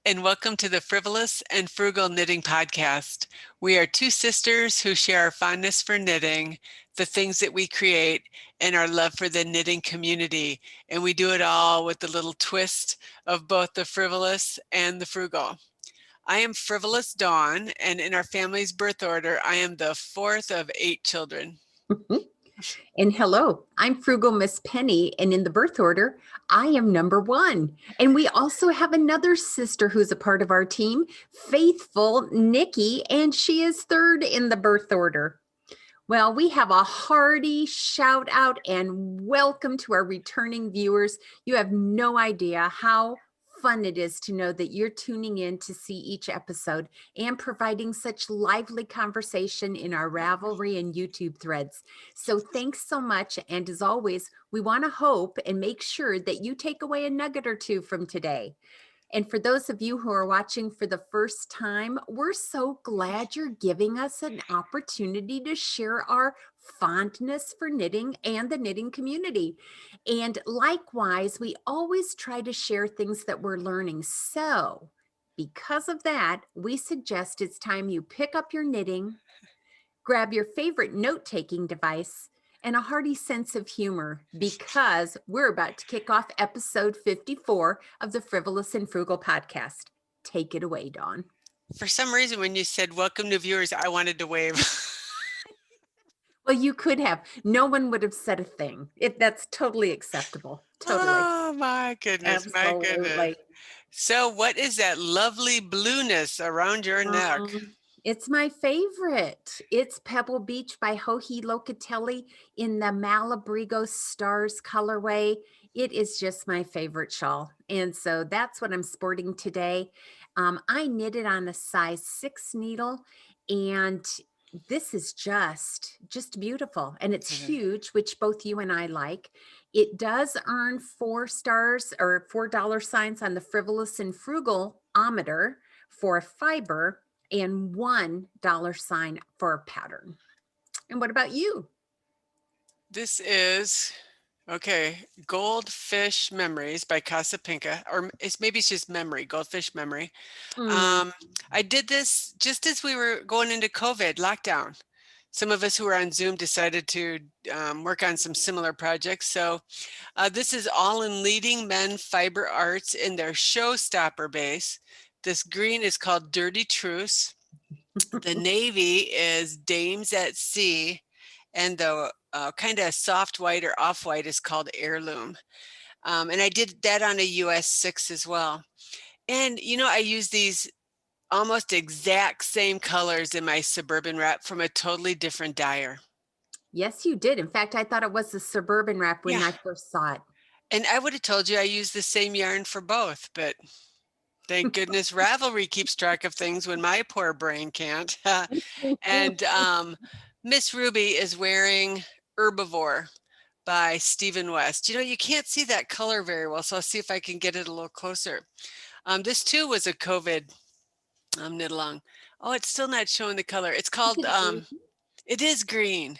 and welcome to the Frivolous and Frugal Knitting Podcast. We are two sisters who share our fondness for knitting, the things that we create, and our love for the knitting community. And we do it all with the little twist of both the frivolous and the frugal. I am Frivolous Dawn, and in our family's birth order, I am the fourth of 8 children. And hello, I'm Frugal Miss Penny, and in the birth order, I am number 1. And we also have another sister who's a part of our team, Faithful Nikki, and she is 3rd in the birth order. Well, we have a hearty shout out and welcome to our returning viewers. You have no idea how fun it is to know that you're tuning in to see each episode and providing such lively conversation in our Ravelry and YouTube threads. So thanks so much. And as always, we want to hope and make sure that you take away a nugget or two from today. And for those of you who are watching for the first time, we're so glad you're giving us an opportunity to share our fondness for knitting and the knitting community. And likewise, we always try to share things that we're learning. So because of that, we suggest it's time you pick up your knitting, grab your favorite note-taking device, and a hearty sense of humor, because we're about to kick off episode 54 of the Frivolous and Frugal podcast. Take it away, Dawn. For some reason, when you said welcome to viewers, I wanted to wave. Well, you could have. No one would have said a thing. That's totally acceptable. Totally. Oh, my goodness. Absolutely. My goodness. So what is that lovely blueness around your neck? It's my favorite. It's Pebble Beach by Joji Locatelli in the Malabrigo Stars colorway. It is just my favorite shawl. And so that's what I'm sporting today. I knit it on a size 6 needle, and this is just beautiful. And it's huge, which both you and I like. It does earn 4 stars or $4 signs on the Frivolous and Frugal-ometer for fiber, and $1 sign for a pattern. And what about you? This is, Goldfish Memories by Casapinka, or maybe it's just Memory, Goldfish Memory. I did this just as we were going into COVID lockdown. Some of us who were on Zoom decided to work on some similar projects. So this is all in Leading Men Fiber Arts in their Showstopper base. This green is called Dirty Truce. The navy is Dames at Sea, and the kind of soft white or off-white is called Heirloom. And I did that on a US 6 as well. And, I use these almost exact same colors in my Suburban wrap from a totally different dyer. Yes, you did. In fact, I thought it was the Suburban wrap when I first saw it. And I would have told you I use the same yarn for both, but thank goodness Ravelry keeps track of things when my poor brain can't. And Miss Ruby is wearing Herbivore by Stephen West. You can't see that color very well, so I'll see if I can get it a little closer. This too was a COVID knit along. Oh, it's still not showing the color. It's called, it is green.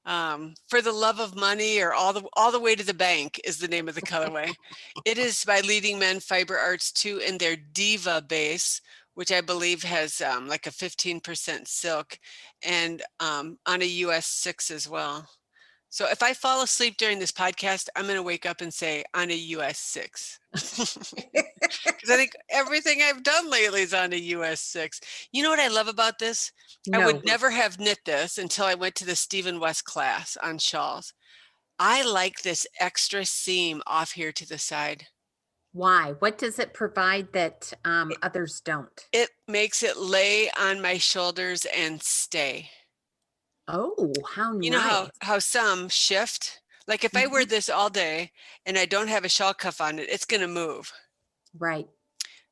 For the Love of Money, or all the way to the bank is the name of the colorway. It is by Leading Men Fiber Arts 2 in their Diva base, which I believe has like a 15% silk, and on a US 6 as well. So if I fall asleep during this podcast, I'm going to wake up and say on a US 6. Because I think everything I've done lately is on a US 6. You know what I love about this? No. I would never have knit this until I went to the Stephen West class on shawls. I like this extra seam off here to the side. Why? What does it provide that others don't? It makes it lay on my shoulders and stay. Oh, how nice. You know how some shift? Like if I wear this all day and I don't have a shawl cuff on it, it's going to move. Right.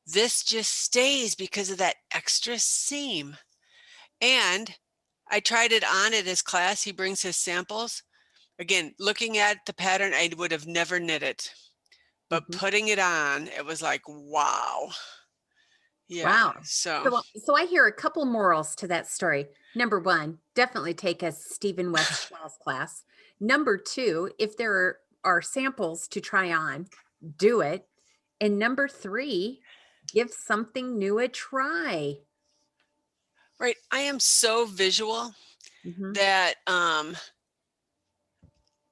This just stays because of that extra seam. And I tried it on at his class. He brings his samples. Again, looking at the pattern, I would have never knit it. But putting it on, it was like, wow. Yeah. Wow. So I hear a couple morals to that story. Number 1, definitely take a Stephen West Shawls class. Number 2, if there are samples to try on, do it. And number 3, Give something new a try. Right. I am so visual Mhm. that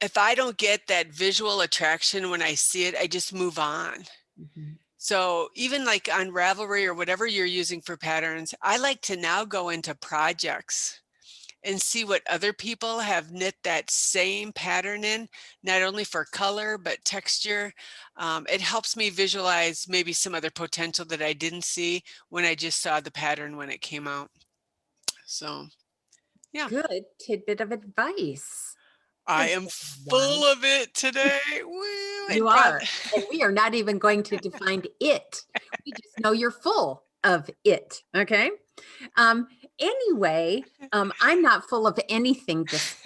if I don't get that visual attraction when I see it, I just move on. Mhm. So even like on Ravelry or whatever you're using for patterns, I like to now go into projects and see what other people have knit that same pattern in, not only for color, but texture. It helps me visualize maybe some other potential that I didn't see when I just saw the pattern when it came out. So, yeah. Good tidbit of advice. I Good am job, Don. full of it today. Woo, You are. And we are not even going to define it. We just know you're full of it. Okay. Anyway, I'm not full of anything this,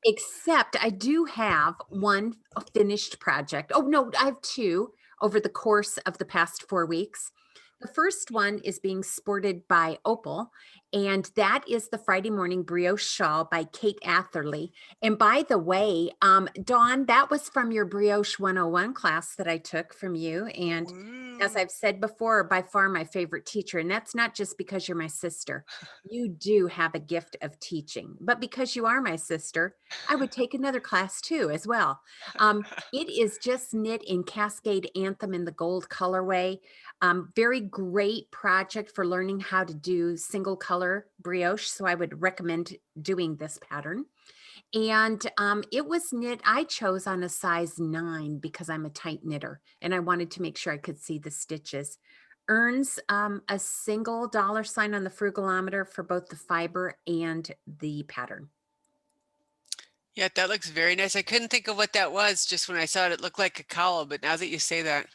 except I do have one finished project. Oh, no, I have two over the course of the past 4 weeks. The first one is being sported by Opal, and that is the Friday Morning Brioche Shawl by Kate Atherley. And by the way, Dawn, that was from your Brioche 101 class that I took from you. And as Woo. I've said before, by far my favorite teacher. And that's not just because you're my sister. You do have a gift of teaching, but because you are my sister, I would take another class too, as well. It is just knit in Cascade Anthem in the gold colorway. Very great project for learning how to do single color brioche. So I would recommend doing this pattern. And it was knit, I chose on a size 9 because I'm a tight knitter and I wanted to make sure I could see the stitches. Earns a single $sign on the frugalometer for both the fiber and the pattern. Yeah, that looks very nice. I couldn't think of what that was just when I saw it. It looked like a cowl, but now that you say that,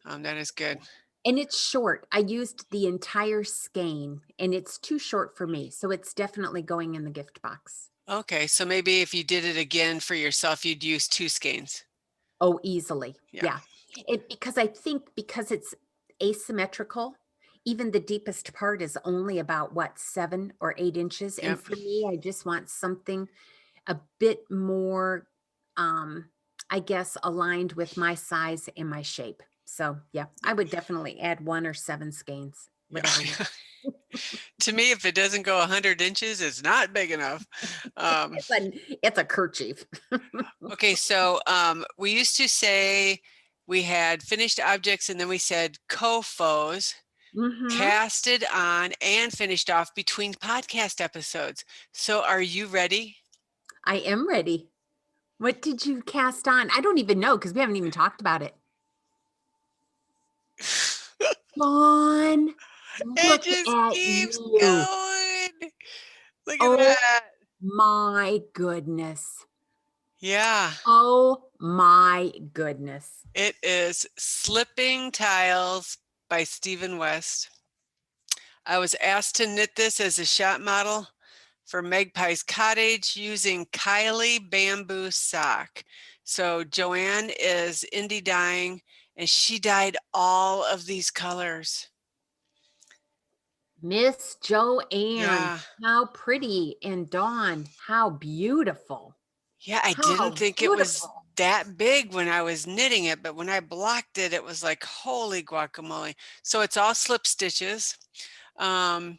that is good. And it's short. I used the entire skein and it's too short for me. So it's definitely going in the gift box. Okay, so maybe if you did it again for yourself, you'd use 2 skeins. Oh, easily. Yeah. Yeah. Because I think because it's asymmetrical, even the deepest part is only about what, 7 or 8 inches. And Yep. for me, I just want something a bit more, I guess, aligned with my size and my shape. So yeah, I would definitely add 1 or 7 skeins, whatever. Yeah. To me, if it doesn't go 100 inches, it's not big enough. It's a kerchief. Okay, so we used to say we had finished objects and then we said COFOs, Mhm. casted on and finished off between podcast episodes. So are you ready? I am ready. What did you cast on? I don't even know because we haven't even talked about it. Dawn, It look just at keeps you. going. Look at Oh that. my goodness. Yeah, Oh my goodness. it is Slipping Tiles by Stephen West. I was asked to knit this as a shop model for Magpie's Cottage using Kylie bamboo sock. So Joanne is indie dyeing and she dyed all of these colors. Miss Joanne, Yeah. how pretty. And Dawn, how beautiful. Yeah, I didn't How think it was beautiful. that big when I was knitting it, but when I blocked it, it was like, holy guacamole. So it's all slip stitches. Um,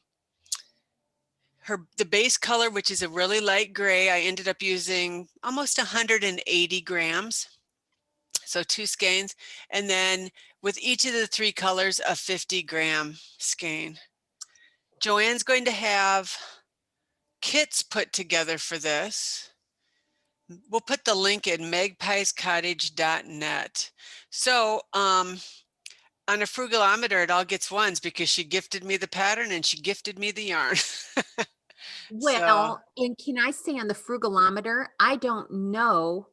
the base color, which is a really light gray, I ended up using almost 180 grams. So 2 skeins. And then with each of the 3 colors, a 50-gram skein. Joanne's going to have kits put together for this. We'll put the link in magpiescottage.net. So on a frugalometer, it all gets ones because she gifted me the pattern and she gifted me the yarn. So Well, and can I say on the frugalometer, I don't know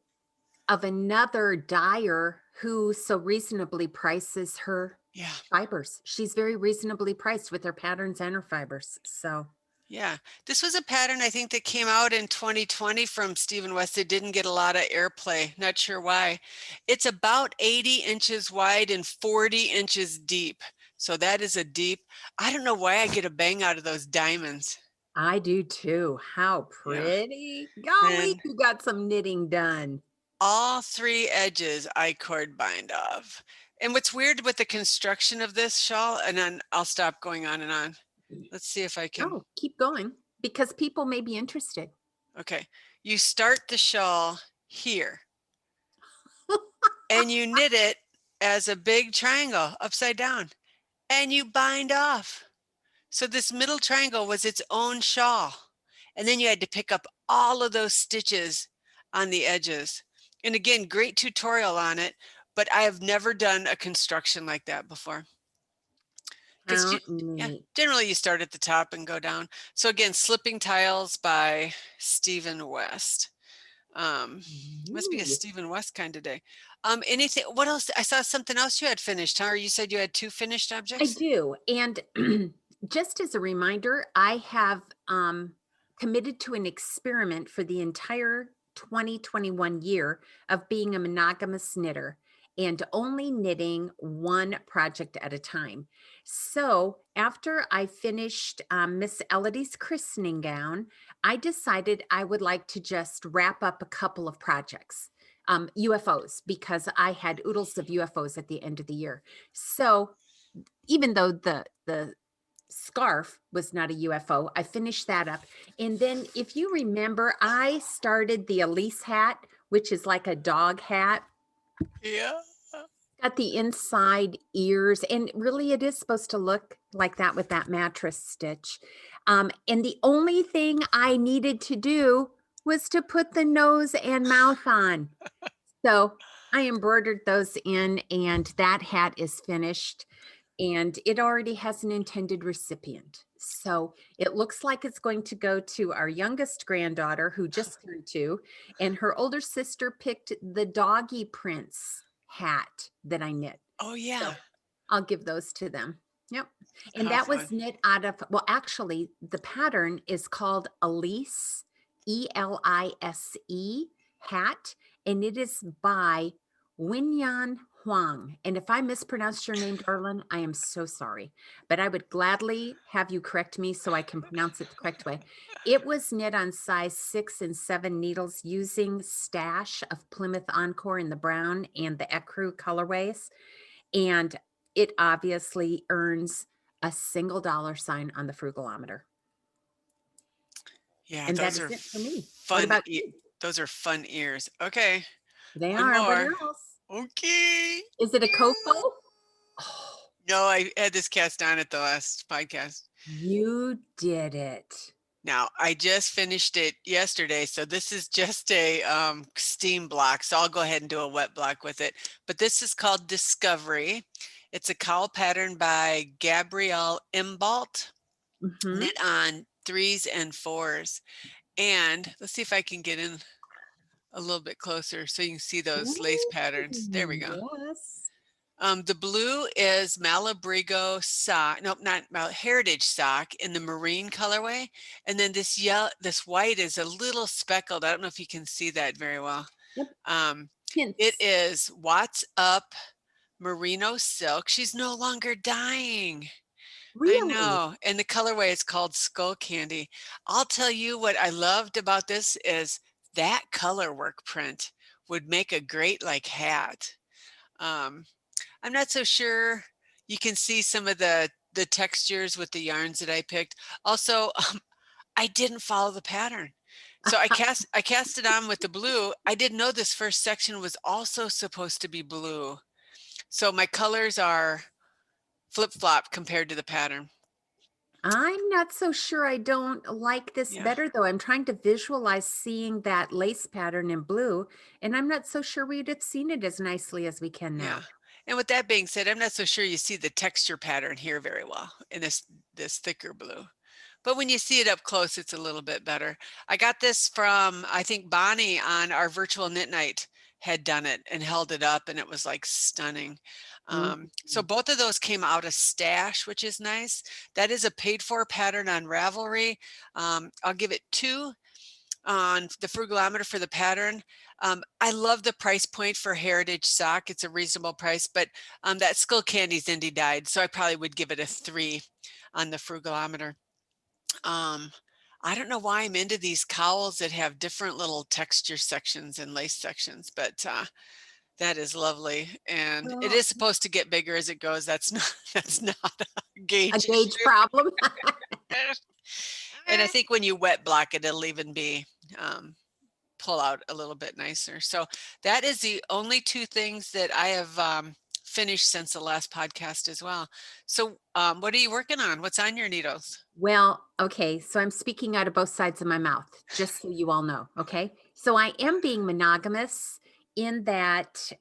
of another dyer who so reasonably prices her yeah, fibers. She's very reasonably priced with her patterns and her fibers. So yeah. This was a pattern I think that came out in 2020 from Stephen West. It didn't get a lot of airplay. Not sure why. It's about 80 inches wide and 40 inches deep. So that is a deep. I don't know why I get a bang out of those diamonds. I do too. How Yeah. pretty. Golly, And you got some knitting done. all 3 edges I cord bind off. And what's weird with the construction of this shawl, and then I'll stop going on and on. Let's see if I can. Oh, keep going because people may be interested. Okay. You start the shawl here and you knit it as a big triangle upside down and you bind off. So this middle triangle was its own shawl. And then you had to pick up all of those stitches on the edges. And again, great tutorial on it, but I have never done a construction like that before. Because generally you start at the top and go down. So again, Slipping Tiles by Stephen West. Must be a Stephen West kind of day. Anything, what else? I saw something else you had finished, huh? Or you said you had 2 finished objects? I do. And just as a reminder, I have committed to an experiment for the entire 2021 year of being a monogamous knitter and only knitting one project at a time. So after I finished Miss Elodie's christening gown, I decided I would like to just wrap up a couple of projects, UFOs, because I had oodles of UFOs at the end of the year. So even though the scarf was not a UFO, I finished that up. And then if you remember, I started the Elise hat, which is like a dog hat. Yeah. Got the inside ears, and really it is supposed to look like that with that mattress stitch. And the only thing I needed to do was to put the nose and mouth on. So I embroidered those in, and that hat is finished. And it already has an intended recipient. So it looks like it's going to go to our youngest granddaughter, who just turned 2, and her older sister picked the doggy prince hat that I knit. Oh, yeah. So I'll give those to them. Yep. And How that fun. was knit out of, well, actually, the pattern is called Elise, Elise hat, and it is by Winyan Huang. And if I mispronounced your name, darling, I am so sorry, but I would gladly have you correct me so I can pronounce it the correct way. It was knit on size 6 and 7 needles using Stash of Plymouth Encore in the brown and the Ecru colorways. And it obviously earns a single $sign on the frugalometer. Yeah, And that those is are it for me. fun. What about you? Those are fun ears. Okay. They One are. more. What else? Okay. Is it a Kofo? Oh, No, I had this cast on at the last podcast. you did it. Now, I just finished it yesterday, so this is just a steam block, so I'll go ahead and do a wet block with it. But this is called Discovery. It's a cowl pattern by Gabrielle Imbault, knit on 3s and 4s. And let's see if I can get in a little bit closer so you can see those lace patterns. There we go. Yes. The blue is Malabrigo sock, nope, not Heritage sock in the marine colorway. And then this yellow, this white is a little speckled. I don't know if you can see that very well. Yep. It is Watts Up Merino silk. She's no longer dying. Really? I know. And the colorway is called Skull Candy. I'll tell you what I loved about this is that color work print would make a great like hat. I'm not so sure you can see some of the textures with the yarns that I picked. Also, I didn't follow the pattern. So I cast it on with the blue. I didn't know this first section was also supposed to be blue. So my colors are flip-flop compared to the pattern. I'm not so sure I don't like this better, though. I'm trying to visualize seeing that lace pattern in blue, and I'm not so sure we'd have seen it as nicely as we can now. Yeah. And with that being said, I'm not so sure you see the texture pattern here very well in this thicker blue. But when you see it up close, it's a little bit better. I got this from, I think Bonnie on our virtual knit night had done it and held it up, and it was like stunning. So both of those came out of Stash, which is nice. That is a paid for pattern on Ravelry. I'll give it 2 on the frugalometer for the pattern. I love the price point for Heritage sock. It's a reasonable price, but that Skull Candy's indie died, so I probably would give it a 3 on the frugalometer. I don't know why I'm into these cowls that have different little texture sections and lace sections, but That is lovely. And it Well, is supposed to get bigger as it goes. That's not a a gauge gauge issue. problem. And I think when you wet block it, it'll even be pull out a little bit nicer. So that is the only two things that I have finished since the last podcast as well. So what are you working on? What's on your needles? Well, okay, so I'm speaking out of both sides of my mouth, just so you all know, okay? So I am being monogamous in that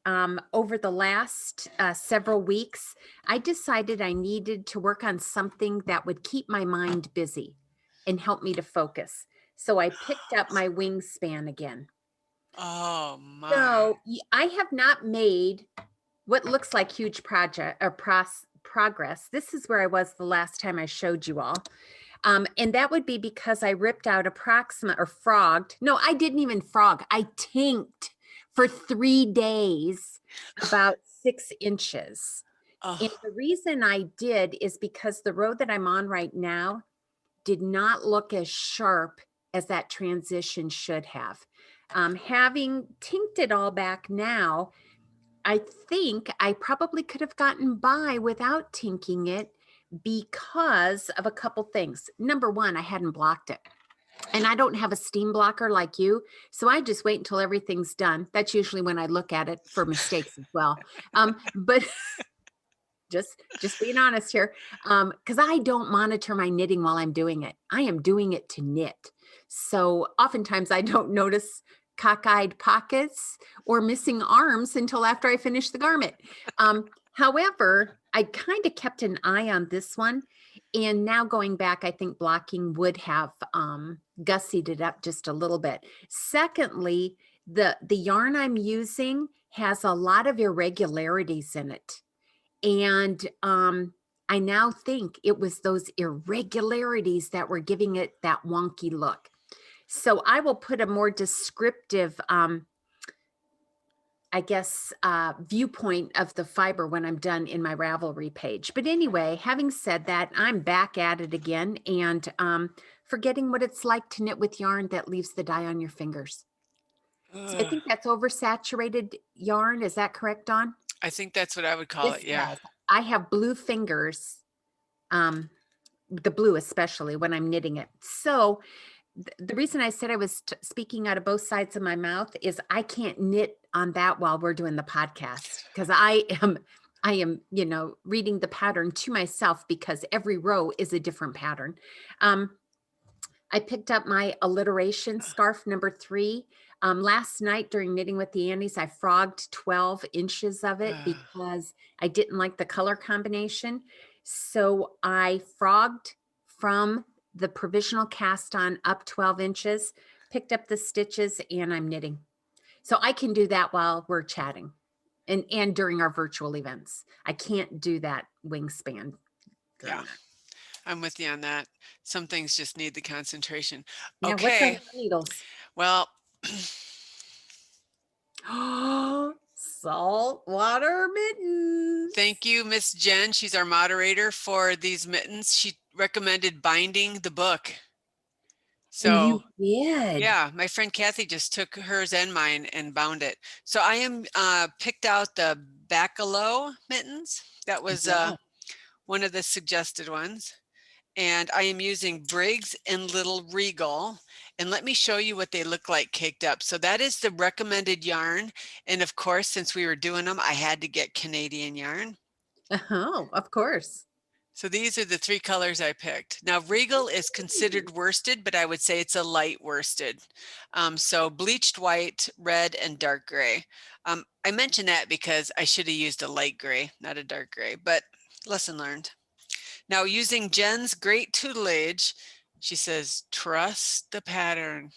over the last several weeks, I decided I needed to work on something that would keep my mind busy and help me to focus. So I picked up my wingspan again. Oh my. So I have not made what looks like huge project or progress. This is where I was the last time I showed you all. And that would be because I ripped out approximate or frogged. No, I didn't even frog. I tinked for 3 days about 6 inches. Oh, And the reason I did is because the row that I'm on right now did not look as sharp as that transition should have. Having tinked it all back now, I think I probably could have gotten by without tinking it because of a couple things. Number one, I hadn't blocked it. And I don't have a steam blocker like you. So I just wait until everything's done. That's usually when I look at it for mistakes as well. But just being honest here, because I don't monitor my knitting while I'm doing it. I am doing it to knit. So oftentimes I don't notice cockeyed pockets or missing arms until after I finish the garment. However, I kind of kept an eye on this one. And now going back, I think blocking would have gussied it up just a little bit. Secondly, the yarn I'm using has a lot of irregularities in it. And I now think it was those irregularities that were giving it that wonky look. So I will put a more descriptive, I guess, viewpoint of the fiber when I'm done in my Ravelry page. But anyway, having said that, I'm back at it again and forgetting what it's like to knit with yarn that leaves the dye on your fingers. So I think that's oversaturated yarn. Is that correct, Dawn? I think that's what I would call it. Yeah. Yes. I have blue fingers, the blue especially when I'm knitting it. So the reason I said I was speaking out of both sides of my mouth is I can't knit on that while we're doing the podcast because I am, reading the pattern to myself because every row is a different pattern. I picked up my alliteration scarf number 3. Last night during knitting with the Annies, I frogged 12 inches of it because I didn't like the color combination. So I frogged from the provisional cast on up 12 inches, picked up the stitches, and I'm knitting. So I can do that while we're chatting and during our virtual events. I can't do that wingspan. Yeah. I'm with you on that. Some things just need the concentration. Now, what's Okay. on your needles? Well, Saltwater mittens. thank you, Miss Jen. She's our moderator for these mittens. She recommended binding the book. So you did. yeah, my friend Kathy just took hers and mine and bound it. So I am picked out the Baccalieu mittens. That was one of the suggested ones. And I am using Briggs and little Regal. And let me show you what they look like caked up. So that is the recommended yarn. And of course, since we were doing them, I had to get Canadian yarn. Oh, of course. So these are the 3 colors I picked. Now Regal is considered worsted, but I would say it's a light worsted. So bleached white, red, and dark gray. I mention that because I should have used a light gray, not a dark gray, but lesson learned. Now using Jen's great tutelage, she says, trust the pattern.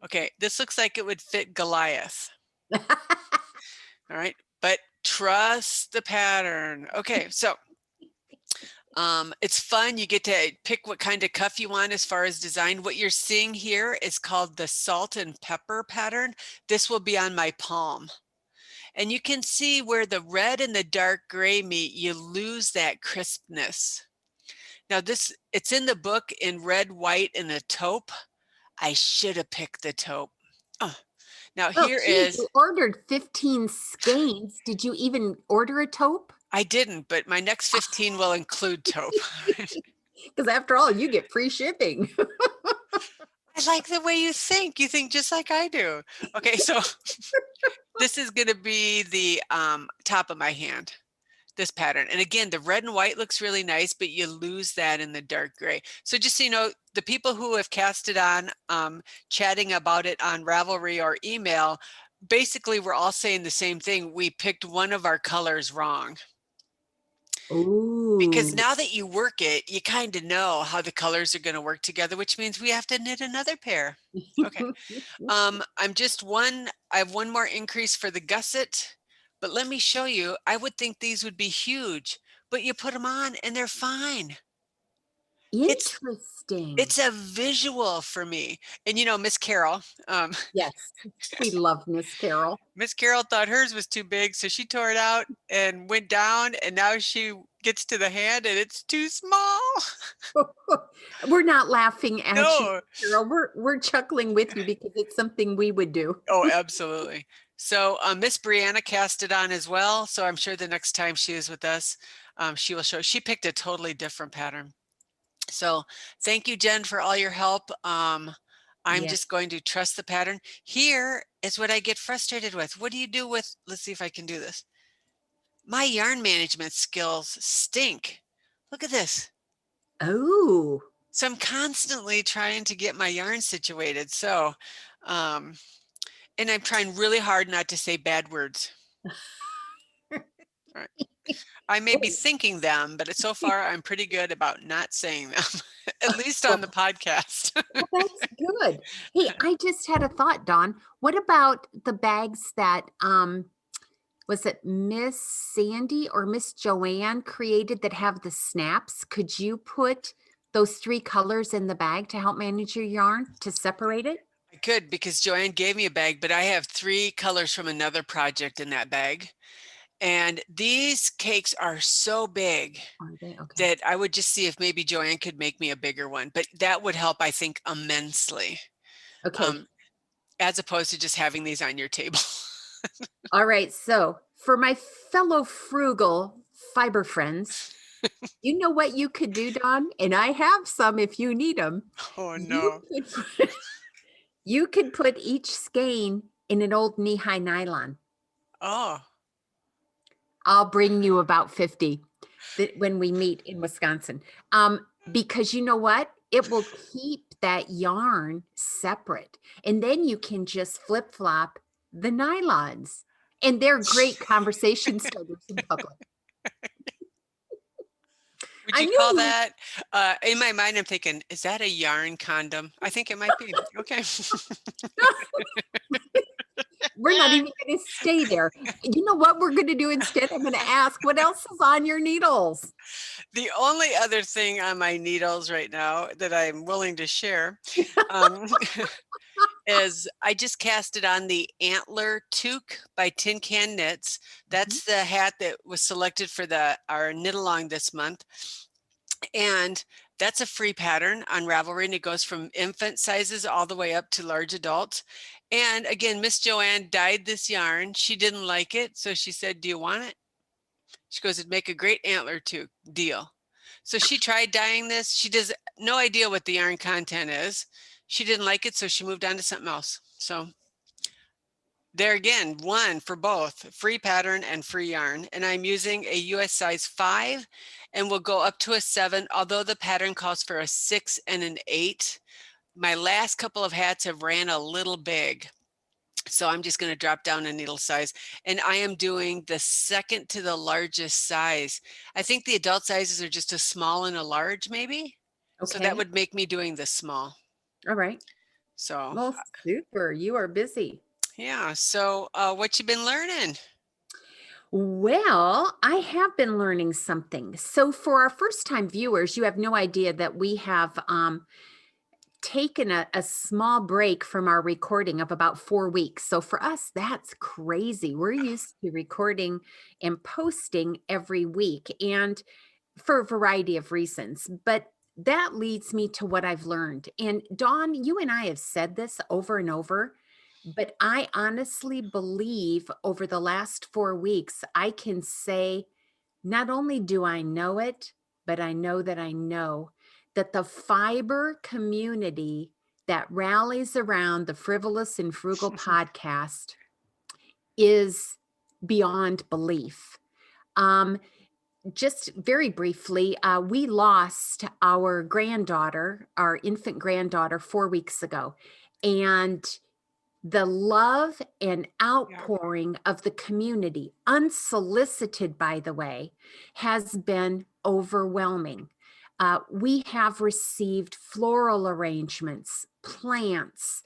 Okay, this looks like it would fit Goliath. All right, but trust the pattern. Okay, so it's fun. You get to pick what kind of cuff you want as far as design. What you're seeing here is called the salt and pepper pattern. This will be on my palm. And you can see where the red and the dark gray meet, you lose that crispness. Now it's in the book in red, white, and a taupe. I should have picked the taupe. Oh. Now Oh, here geez, is, you ordered 15 skeins. Did you even order a taupe? I didn't, but my next 15 will include taupe. Because after all, you get free shipping. I like the way you think. You think just like I do. Okay, so this is going to be the top of my hand, this pattern. And again, the red and white looks really nice, but you lose that in the dark gray. So just so you know, the people who have cast it on, chatting about it on Ravelry or email, basically we're all saying the same thing. We picked one of our colors wrong. Because Ooh. now that you work it, you kind of know how the colors are going to work together, which means we have to knit another pair. Okay. I have one more increase for the gusset, but let me show you. I would think these would be huge, but you put them on and they're fine. Interesting. It's a visual for me. And you know, Miss Carol, Yes, we love Miss Carol. Miss Carol thought hers was too big, so she tore it out and went down, and now she gets to the hand and it's too small. We're not laughing at you, No. Carol. We're chuckling with you because it's something we would do. Oh, absolutely. So Miss Brianna cast it on as well. So I'm sure the next time she is with us, she will show. She picked a totally different pattern. So thank you, Jen, for all your help. I'm Yeah. just going to trust the pattern. Here is what I get frustrated with. What do you do with, let's see if I can do this. My yarn management skills stink. Look at this. Oh. So I'm constantly trying to get my yarn situated. So, and I'm trying really hard not to say bad words. Right. I may be thinking them, but so far I'm pretty good about not saying them, at least on the podcast. Well, that's good. Hey, I just had a thought, Dawn. What about the bags that was it Miss Sandy or Miss Joanne created that have the snaps? Could you put those 3 colors in the bag to help manage your yarn to separate it? I could, because Joanne gave me a bag, but I have 3 colors from another project in that bag. And these cakes are so big Are they? Okay. that I would just see if maybe Joanne could make me a bigger one, but that would help, I think, immensely. Okay. As opposed to just having these on your table. All right. So for my fellow frugal fiber friends, you know what you could do, Dawn? And I have some if you need them. Oh no. You could put each skein in an old knee-high nylon. Oh. I'll bring you about 50 when we meet in Wisconsin. Because you know what? It will keep that yarn separate. And then you can just flip-flop the nylons. And they're great conversation starters in public. Would you call that, in my mind, I'm thinking, is that a yarn condom? I think it might be. Okay. We're not even going to stay there. You know what we're going to do instead? I'm going to ask, what else is on your needles? The only other thing on my needles right now that I'm willing to share is I just casted on the Antler tuque by Tin Can Knits. That's the hat that was selected for our knit along this month. And that's a free pattern on Ravelry, and it goes from infant sizes all the way up to large adults. And again, Miss Joanne dyed this yarn. She didn't like it, so she said, do you want it? She goes, it'd make a great antler tuque deal. So she tried dyeing this. She does no idea what the yarn content is. She didn't like it, so she moved on to something else. So there again, one for both, free pattern and free yarn. And I'm using a US size 5 and will go up to a 7, although the pattern calls for a 6 and an 8. My last couple of hats have ran a little big. So I'm just going to drop down a needle size, and I am doing the second to the largest size. I think the adult sizes are just a small and a large, maybe. Okay. So that would make me doing the small. All right. So. Well, super. You are busy. Yeah. So what you been learning? Well, I have been learning something. So for our first time viewers, you have no idea that we have taken a small break from our recording of about 4 weeks. So for us, that's crazy. We're used to recording and posting every week, and for a variety of reasons. But that leads me to what I've learned. And Dawn, you and I have said this over and over. But I honestly believe over the last 4 weeks, I can say, not only do I know it, but I know that the fiber community that rallies around the Frivolous and Frugal podcast is beyond belief. Just very briefly, we lost our granddaughter, our infant granddaughter, 4 weeks ago. And the love and Yeah. outpouring of the community, unsolicited, by the way, has been overwhelming. We have received floral arrangements, plants,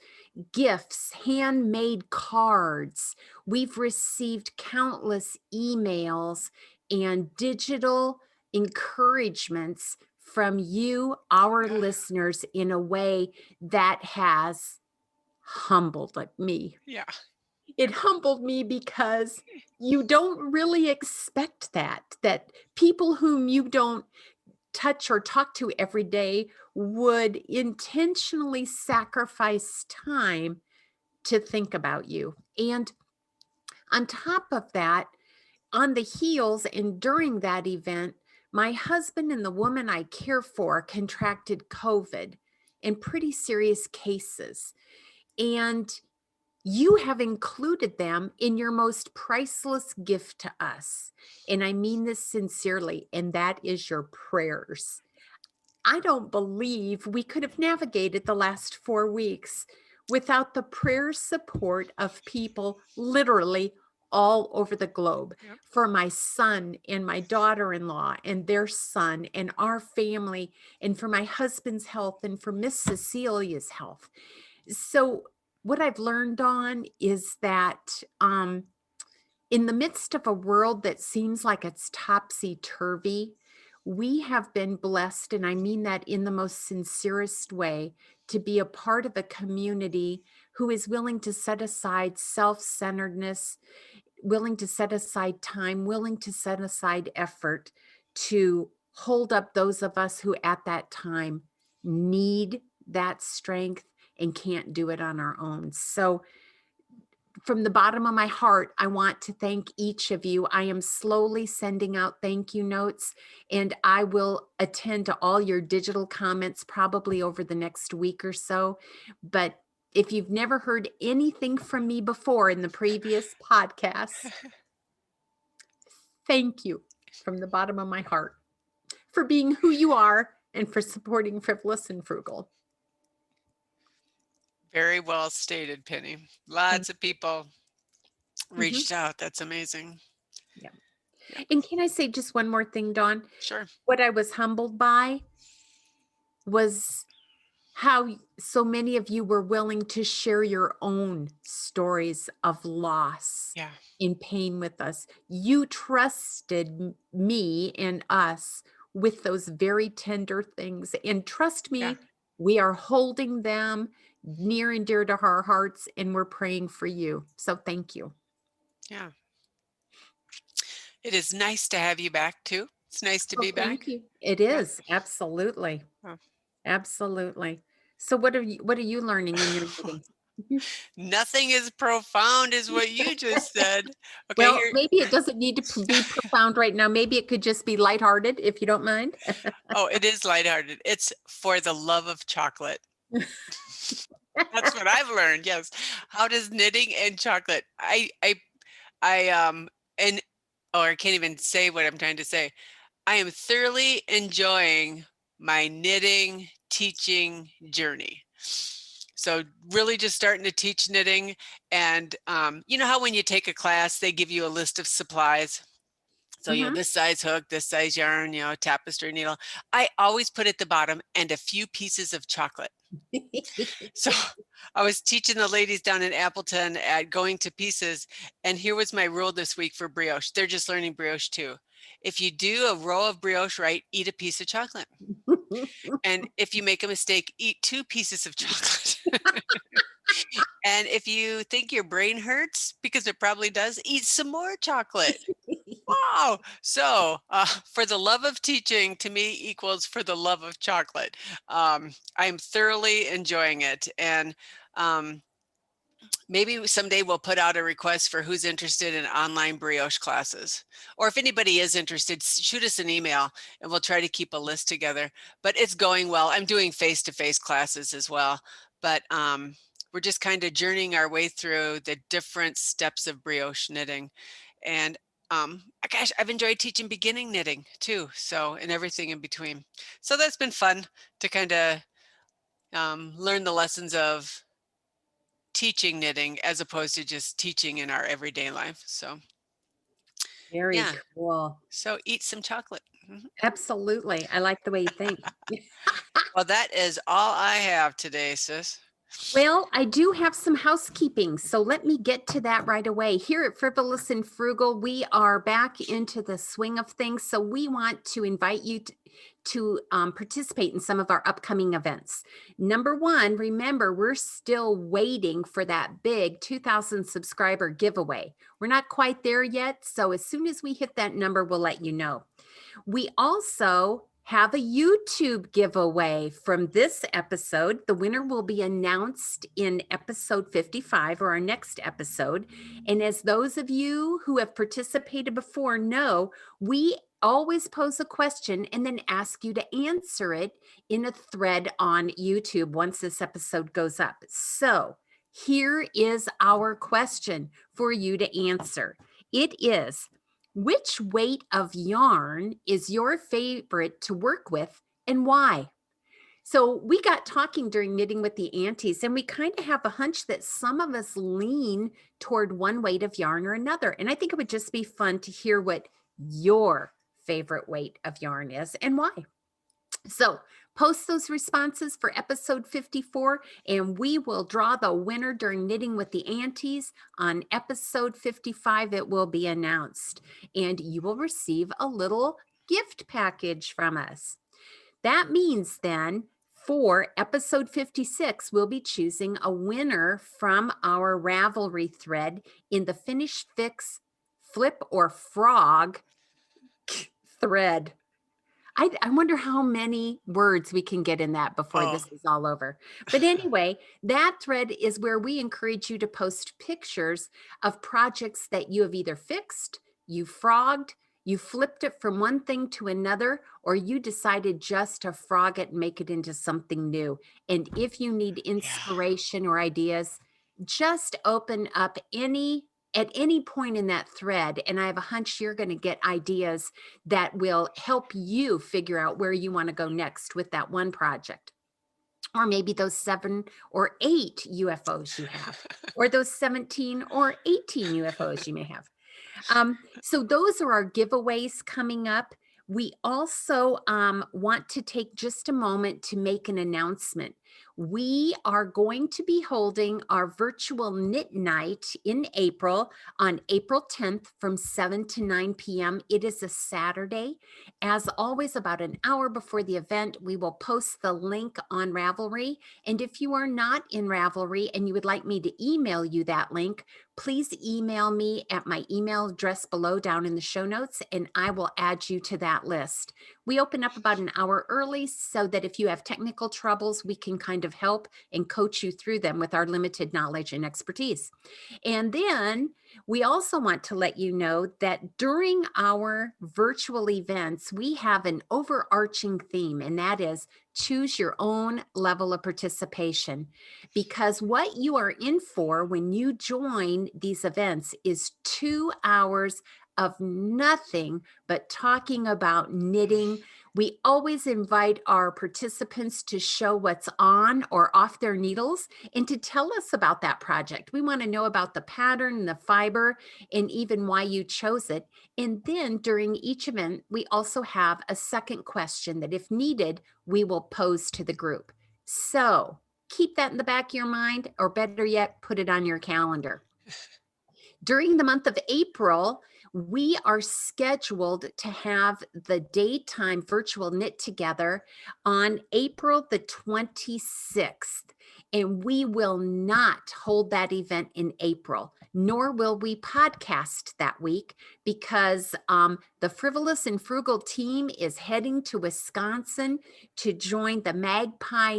gifts, handmade cards. We've received countless emails and digital encouragements from you, our Yeah. listeners, in a way that has humbled me. Yeah. It humbled me because you don't really expect that people whom you don't touch or talk to every day would intentionally sacrifice time to think about you. And on top of that, on the heels and during that event, my husband and the woman I care for contracted COVID in pretty serious cases. And you have included them in your most priceless gift to us. And I mean this sincerely, and that is your prayers. I don't believe we could have navigated the last 4 weeks without the prayer support of people literally all over the globe. Yep. For my son and my daughter-in-law and their son and our family, and for my husband's health and for Miss Cecilia's health. So what I've learned on is that in the midst of a world that seems like it's topsy-turvy, we have been blessed, and I mean that in the most sincerest way, to be a part of a community who is willing to set aside self-centeredness, willing to set aside time, willing to set aside effort to hold up those of us who at that time need that strength and can't do it on our own. So from the bottom of my heart, I want to thank each of you. I am slowly sending out thank you notes, and I will attend to all your digital comments probably over the next week or so. But if you've never heard anything from me before in the previous podcasts, thank you from the bottom of my heart for being who you are and for supporting Frivolous and Frugal. Very well stated, Penny. Lots of people reached out. That's amazing. Yeah. Yeah. And can I say just one more thing, Dawn? Sure. What I was humbled by was how so many of you were willing to share your own stories of loss Yeah. and pain with us. You trusted me and us with those very tender things. And trust me, Yeah. we are holding them near and dear to our hearts, and we're praying for you. So thank you. Yeah. It is nice to have you back too. It's nice to be Thank back. you. It Yeah. is absolutely. Oh. Absolutely. So what are you learning in your meeting? Nothing as profound as what you just said. Okay, Well, here. maybe it doesn't need to be profound right now. Maybe it could just be lighthearted, if you don't mind. Oh, it is lighthearted. It's for the love of chocolate. That's what I've learned. Yes. How does knitting and chocolate? And oh, I can't even say what I'm trying to say. I am thoroughly enjoying my knitting teaching journey. So really just starting to teach knitting. And you know how when you take a class, they give you a list of supplies. So, this size hook, this size yarn, tapestry needle. I always put at the bottom and a few pieces of chocolate. So I was teaching the ladies down in Appleton at going to pieces. And here was my rule this week for brioche. They're just learning brioche too. If you do a row of brioche right, eat a piece of chocolate. And if you make a mistake, eat 2 pieces of chocolate. And if you think your brain hurts, because it probably does, eat some more chocolate. Wow. So for the love of teaching to me equals for the love of chocolate. I'm thoroughly enjoying it. And maybe someday we'll put out a request for who's interested in online brioche classes. Or if anybody is interested, shoot us an email and we'll try to keep a list together. But it's going well. I'm doing face-to-face classes as well. But we're just kind of journeying our way through the different steps of brioche knitting. And gosh, I've enjoyed teaching beginning knitting too. So, and everything in between. So that's been fun to kind of learn the lessons of teaching knitting as opposed to just teaching in our everyday life. So Very yeah, cool. so eat some chocolate. Absolutely. I like the way you think. Well, that is all I have today, sis. Well, I do have some housekeeping, so let me get to that right away. Here at Frivolous and Frugal, we are back into the swing of things, so we want to invite you to participate in some of our upcoming events. Number one, remember, we're still waiting for that big 2,000 subscriber giveaway. We're not quite there yet, so as soon as we hit that number, we'll let you know. We also have a YouTube giveaway from this episode. The winner will be announced in episode 55 or our next episode. And as those of you who have participated before know, we always pose a question and then ask you to answer it in a thread on YouTube once this episode goes up. So here is our question for you to answer. It is, which weight of yarn is your favorite to work with and why? So we got talking during Knitting with the Aunties, and we kind of have a hunch that some of us lean toward one weight of yarn or another. And I think it would just be fun to hear what your favorite weight of yarn is and why. So post those responses for episode 54, and we will draw the winner during Knitting with the Aunties. On episode 55, it will be announced, and you will receive a little gift package from us. That means then for episode 56, we'll be choosing a winner from our Ravelry thread in the Finish Fix Flip or Frog thread. I wonder how many words we can get in that before this is all over. But anyway, that thread is where we encourage you to post pictures of projects that you have either fixed, you frogged, you flipped it from one thing to another, or you decided just to frog it and make it into something new. And if you need inspiration or ideas, just open up at any point in that thread, and I have a hunch you're going to get ideas that will help you figure out where you want to go next with that one project. Or maybe those 7 or 8 UFOs you have, or those 17 or 18 UFOs you may have. So those are our giveaways coming up. We also want to take just a moment to make an announcement. We are going to be holding our virtual knit night in April on April 10th from 7 to 9 p.m. It is a Saturday. As always, about an hour before the event, we will post the link on Ravelry. And if you are not in Ravelry and you would like me to email you that link, please email me at my email address below down in the show notes, and I will add you to that list. We open up about an hour early so that if you have technical troubles, we can kind of help and coach you through them with our limited knowledge and expertise. And then we also want to let you know that during our virtual events, we have an overarching theme, and that is choose your own level of participation. Because what you are in for when you join these events is 2 hours of nothing but talking about knitting. We always invite our participants to show what's on or off their needles and to tell us about that project. We want to know about the pattern, the fiber, and even why you chose it. And then during each event, we also have a second question that, if needed, we will pose to the group. So keep that in the back of your mind, or better yet, put it on your calendar. During the month of April, We are scheduled to have the daytime virtual knit together on April the 26th. And we will not hold that event in April, nor will we podcast that week because the Frivolous and Frugal team is heading to Wisconsin to join the Magpie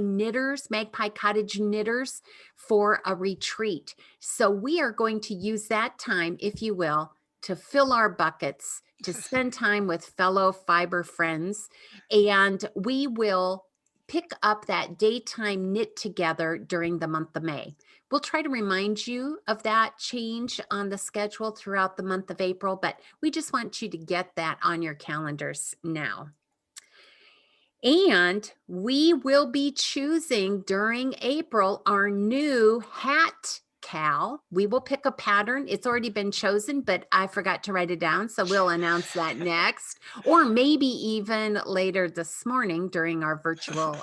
Cottage Knitters for a retreat. So we are going to use that time, if you will, to fill our buckets, to spend time with fellow fiber friends, and we will pick up that daytime knit together during the month of May. We'll try to remind you of that change on the schedule throughout the month of April, but we just want you to get that on your calendars now. And we will be choosing during April our new hat cal. We will pick a pattern. It's already been chosen, but I forgot to write it down. So we'll announce that next, or maybe even later this morning during our virtual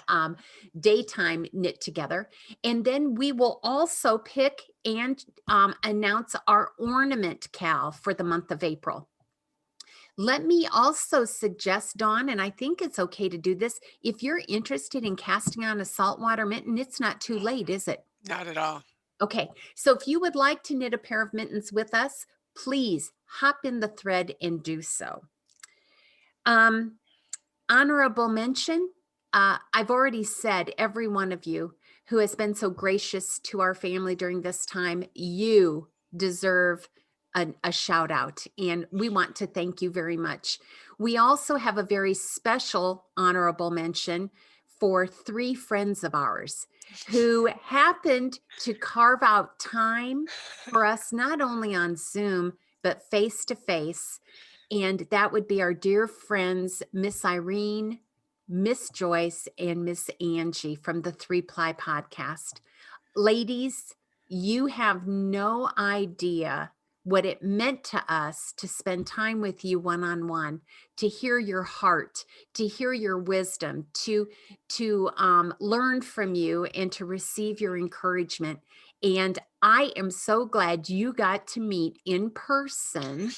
daytime knit together. And then we will also pick and announce our ornament cal for the month of April. Let me also suggest, Dawn, and I think it's okay to do this, if you're interested in casting on a saltwater mitten, it's not too late, is it? Not at all. Okay, so if you would like to knit a pair of mittens with us, please hop in the thread and do so. Honorable mention, I've already said every one of you who has been so gracious to our family during this time, you deserve a shout out, and we want to thank you very much. We also have a very special honorable mention for 3 friends of ours who happened to carve out time for us, not only on Zoom, but face to face. And that would be our dear friends, Miss Irene, Miss Joyce, and Miss Angie from the 3-Ply podcast. Ladies, you have no idea what it meant to us to spend time with you one-on-one, to hear your heart, to hear your wisdom, to learn from you and to receive your encouragement. And I am so glad you got to meet in person,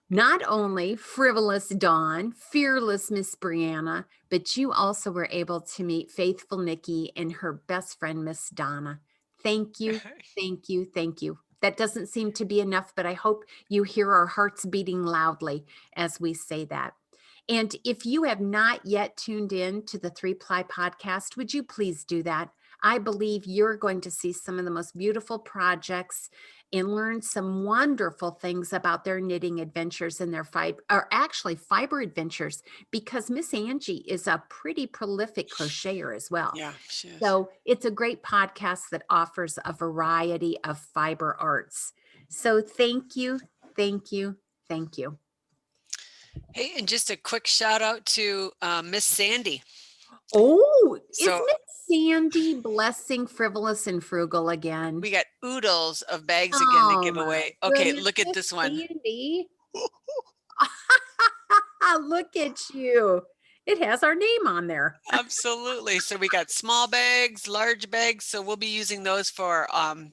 not only Frivolous Dawn, Fearless Miss Brianna, but you also were able to meet Faithful Nikki and her best friend, Miss Donna. Thank you, thank you, thank you. That doesn't seem to be enough, but I hope you hear our hearts beating loudly as we say that. And if you have not yet tuned in to the 3-Ply podcast, would you please do that? I believe you're going to see some of the most beautiful projects and learn some wonderful things about their knitting adventures and their fiber adventures, because Miss Angie is a pretty prolific crocheter as well. Yeah, she is. So it's a great podcast that offers a variety of fiber arts. So thank you, thank you, thank you. Hey, and just a quick shout out to Miss Sandy. Oh, So- isn't it Sandy blessing Frivolous and Frugal again? We got oodles of bags again to give my away. Okay, goodness, look at Miss this one. Sandy. Look at you. It has our name on there. Absolutely. So we got small bags, large bags. So we'll be using those for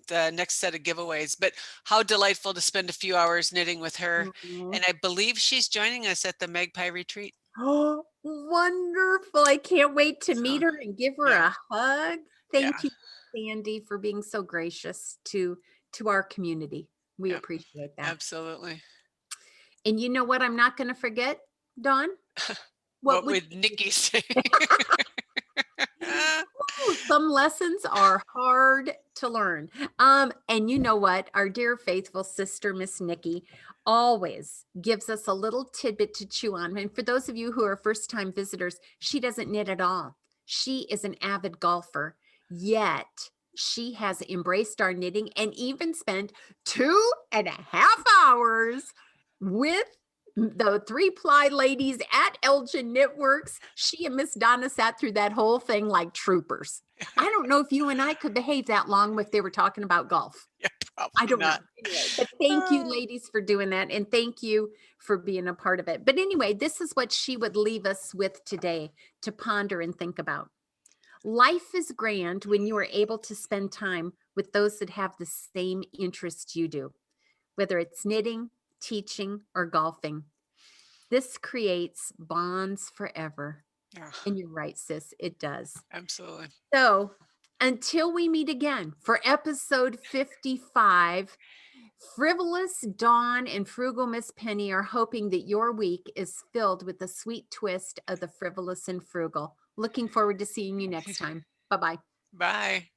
the next set of giveaways. But how delightful to spend a few hours knitting with her. Mhm. And I believe she's joining us at the Magpie Retreat. Oh, wonderful. I can't wait to meet her and give her yeah. a hug. Thank you, Sandy, for being so gracious to our community. We Yep. appreciate that. Absolutely. And you know what I'm not going to forget, Dawn? What would Nikki say? Some lessons are hard to learn. And you know what? Our dear faithful sister, Miss Nikki, always gives us a little tidbit to chew on. And for those of you who are first-time visitors, she doesn't knit at all. She is an avid golfer, yet she has embraced our knitting and even spent 2.5 hours with the 3-Ply ladies at Elgin Knitworks. She and Miss Donna sat through that whole thing like troopers. I don't know if you and I could behave that long if they were talking about golf. Yeah, probably I don't not. know. Anyway, but thank you, ladies, for doing that. And thank you for being a part of it. But anyway, this is what she would leave us with today to ponder and think about. Life is grand when you are able to spend time with those that have the same interests you do, whether it's knitting, teaching, or golfing. This creates bonds forever. Yeah, And you're right, sis, it does. absolutely. So until we meet again for episode 55, Frivolous Dawn and Frugal Miss Penny are hoping that your week is filled with the sweet twist of the frivolous and frugal. Looking forward to seeing you next time. Bye-bye. Bye.